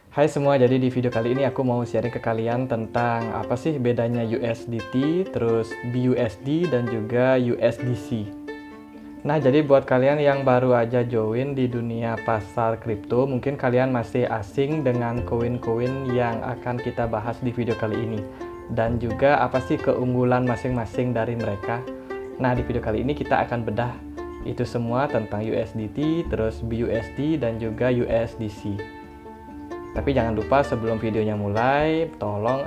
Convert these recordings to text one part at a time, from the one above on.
Hai semua, jadi di video kali ini aku mau sharing ke kalian tentang apa sih bedanya USDT, terus BUSD, dan juga USDC. Nah, jadi buat kalian yang baru aja join di dunia pasar kripto, mungkin kalian masih asing dengan koin-koin yang akan kita bahas di video kali ini. Dan juga apa sih keunggulan masing-masing dari mereka. Nah, di video kali ini kita akan bedah itu semua tentang USDT, terus BUSD, dan juga USDC. Tapi jangan lupa sebelum videonya mulai, tolong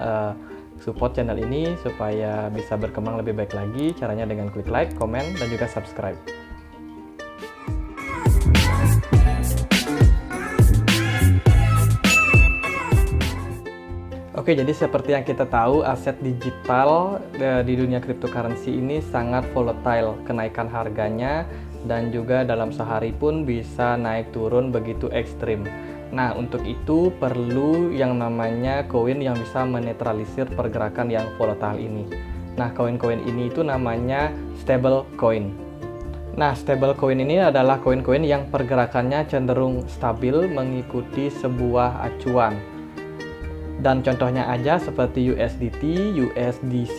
support channel ini supaya bisa berkembang lebih baik lagi. Caranya dengan klik like, komen, dan juga subscribe. Oke, jadi seperti yang kita tahu, aset digital di dunia cryptocurrency ini sangat volatile, kenaikan harganya, dan juga dalam sehari pun bisa naik turun begitu ekstrim. Nah, untuk itu perlu yang namanya koin yang bisa menetralisir pergerakan yang volatile ini. Nah, koin-koin ini itu namanya stable coin. Nah, stable coin ini adalah koin-koin yang pergerakannya cenderung stabil mengikuti sebuah acuan. Dan contohnya aja seperti USDT, USDC,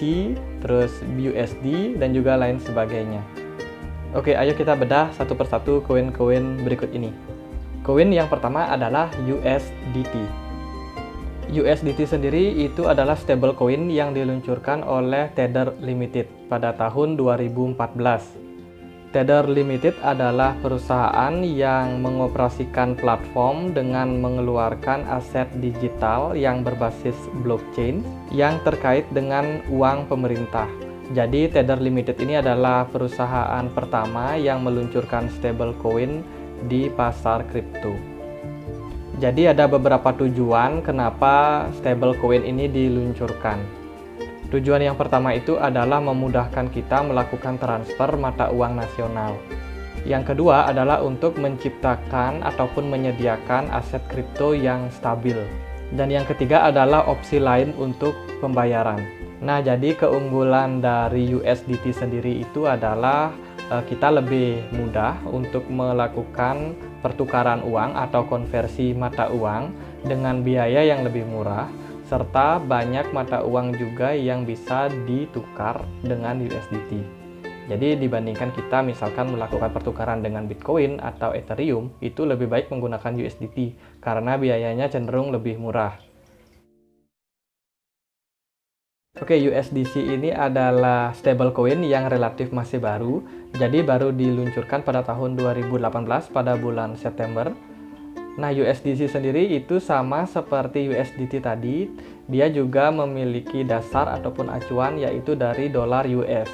terus BUSD, dan juga lain sebagainya. Oke, ayo kita bedah satu persatu koin-koin berikut ini. Koin yang pertama adalah USDT. USDT sendiri itu adalah stablecoin yang diluncurkan oleh Tether Limited pada tahun 2014. Tether Limited adalah perusahaan yang mengoperasikan platform dengan mengeluarkan aset digital yang berbasis blockchain yang terkait dengan uang pemerintah. Jadi Tether Limited ini adalah perusahaan pertama yang meluncurkan stablecoin di pasar kripto. Jadi ada beberapa tujuan kenapa stablecoin ini diluncurkan. Tujuan yang pertama itu adalah memudahkan kita melakukan transfer mata uang nasional. Yang kedua adalah untuk menciptakan ataupun menyediakan aset kripto yang stabil. Dan yang ketiga adalah opsi lain untuk pembayaran. Nah, jadi keunggulan dari USDT sendiri itu adalah kita lebih mudah untuk melakukan pertukaran uang atau konversi mata uang dengan biaya yang lebih murah, serta banyak mata uang juga yang bisa ditukar dengan USDT. Jadi dibandingkan kita misalkan melakukan pertukaran dengan Bitcoin atau Ethereum, itu lebih baik menggunakan USDT karena biayanya cenderung lebih murah. Oke, USDC ini adalah stablecoin yang relatif masih baru, jadi baru diluncurkan pada tahun 2018 pada bulan September. Nah, USDC sendiri itu sama seperti USDT tadi, dia juga memiliki dasar ataupun acuan yaitu dari dolar US.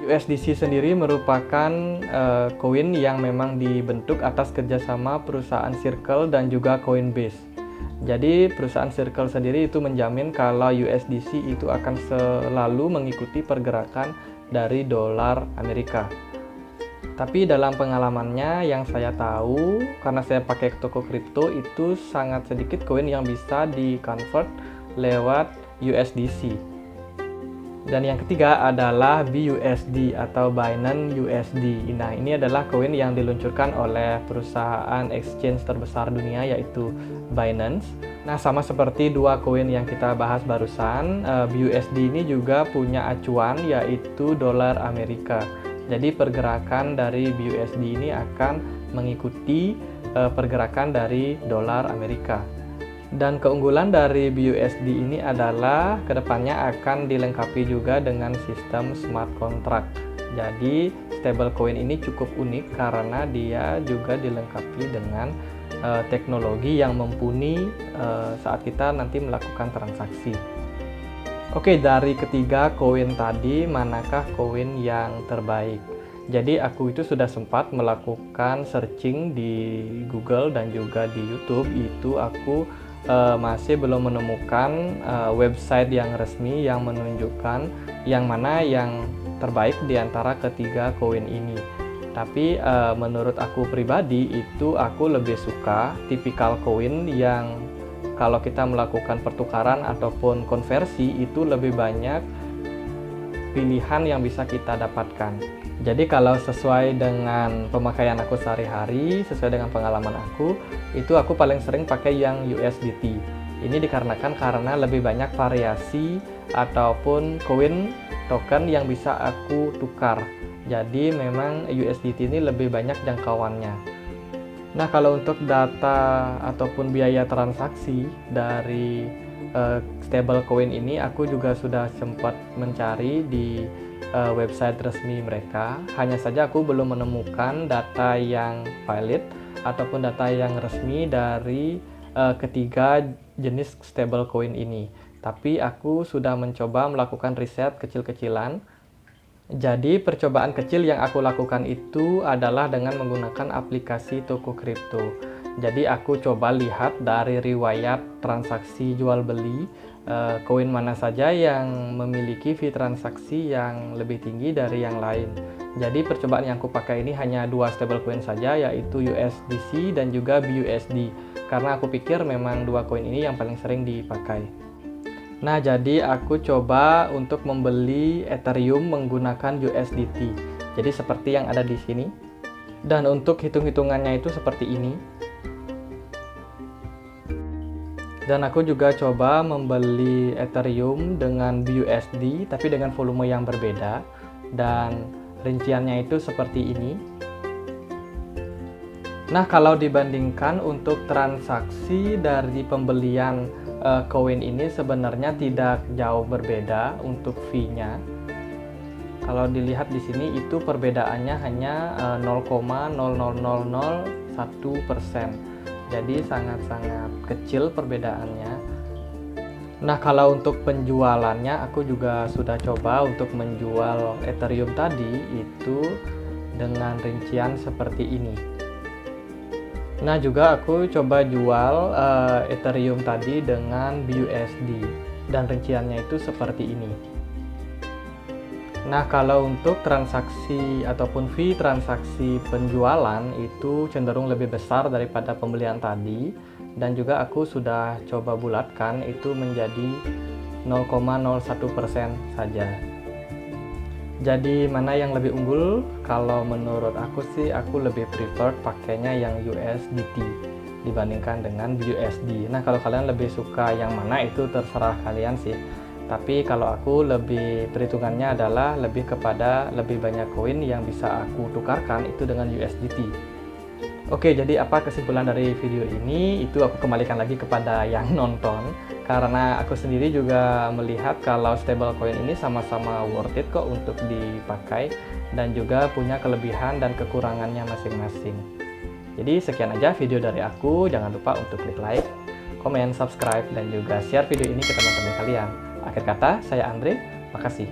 USDC sendiri merupakan koin yang memang dibentuk atas kerjasama perusahaan Circle dan juga Coinbase. Jadi perusahaan Circle sendiri itu menjamin kalau USDC itu akan selalu mengikuti pergerakan dari dolar Amerika. Tapi dalam pengalamannya yang saya tahu, karena saya pakai toko kripto, itu sangat sedikit koin yang bisa di-convert lewat USDC. Dan yang ketiga adalah BUSD atau Binance USD. Nah, ini adalah koin yang diluncurkan oleh perusahaan exchange terbesar dunia yaitu Binance. Nah, sama seperti dua koin yang kita bahas barusan, BUSD ini juga punya acuan yaitu dolar Amerika. Jadi pergerakan dari BUSD ini akan mengikuti pergerakan dari dolar Amerika. Dan keunggulan dari BUSD ini adalah kedepannya akan dilengkapi juga dengan sistem smart contract. Jadi stablecoin ini cukup unik karena dia juga dilengkapi dengan teknologi yang mumpuni saat kita nanti melakukan transaksi. Oke, dari ketiga koin tadi, manakah koin yang terbaik? Jadi aku itu sudah sempat melakukan searching di Google dan juga di YouTube. Itu aku masih belum menemukan website yang resmi yang menunjukkan yang mana yang terbaik di antara ketiga koin ini. Tapi menurut aku pribadi itu aku lebih suka tipikal koin yang kalau kita melakukan pertukaran ataupun konversi itu lebih banyak pilihan yang bisa kita dapatkan. Jadi kalau sesuai dengan pemakaian aku sehari-hari, sesuai dengan pengalaman aku, itu aku paling sering pakai yang USDT. Ini dikarenakan karena lebih banyak variasi ataupun koin token yang bisa aku tukar. Jadi memang USDT ini lebih banyak jangkauannya. Nah, kalau untuk data ataupun biaya transaksi dari stablecoin ini, aku juga sudah sempat mencari di website resmi mereka. Hanya saja aku belum menemukan data yang valid ataupun data yang resmi dari ketiga jenis stablecoin ini. Tapi aku sudah mencoba melakukan riset kecil-kecilan. Jadi percobaan kecil yang aku lakukan itu adalah dengan menggunakan aplikasi toko kripto. Jadi aku coba lihat dari riwayat transaksi jual beli koin mana saja yang memiliki fee transaksi yang lebih tinggi dari yang lain. Jadi percobaan yang aku pakai ini hanya dua stablecoin saja, yaitu USDC dan juga BUSD, karena aku pikir memang dua koin ini yang paling sering dipakai. Nah, jadi aku coba untuk membeli Ethereum menggunakan USDT. Jadi seperti yang ada di sini. Dan untuk hitung-hitungannya itu seperti ini. Dan aku juga coba membeli Ethereum dengan BUSD tapi dengan volume yang berbeda, dan rinciannya itu seperti ini. Nah, kalau dibandingkan untuk transaksi dari pembelian koin ini sebenarnya tidak jauh berbeda untuk fee-nya. Kalau dilihat di sini itu perbedaannya hanya 0,00001%. Jadi sangat-sangat kecil perbedaannya. Nah, kalau untuk penjualannya aku juga sudah coba untuk menjual Ethereum tadi itu dengan rincian seperti ini. Nah, juga aku coba jual Ethereum tadi dengan BUSD dan rinciannya itu seperti ini. Nah, kalau untuk transaksi ataupun fee transaksi penjualan itu cenderung lebih besar daripada pembelian tadi, dan juga aku sudah coba bulatkan itu menjadi 0,01% saja. Jadi mana yang lebih unggul? Kalau menurut aku sih aku lebih prefer pakainya yang USDT dibandingkan dengan BUSD. Nah, kalau kalian lebih suka yang mana itu terserah kalian sih. Tapi kalau aku lebih perhitungannya adalah lebih kepada lebih banyak koin yang bisa aku tukarkan itu dengan USDT. Oke, jadi apa kesimpulan dari video ini? Itu aku kembalikan lagi kepada yang nonton, karena aku sendiri juga melihat kalau stablecoin ini sama-sama worth it kok untuk dipakai, dan juga punya kelebihan dan kekurangannya masing-masing. Jadi sekian aja video dari aku. Jangan lupa untuk klik like, komen, subscribe, dan juga share video ini ke teman-teman kalian. Akhir kata, saya Andre, makasih.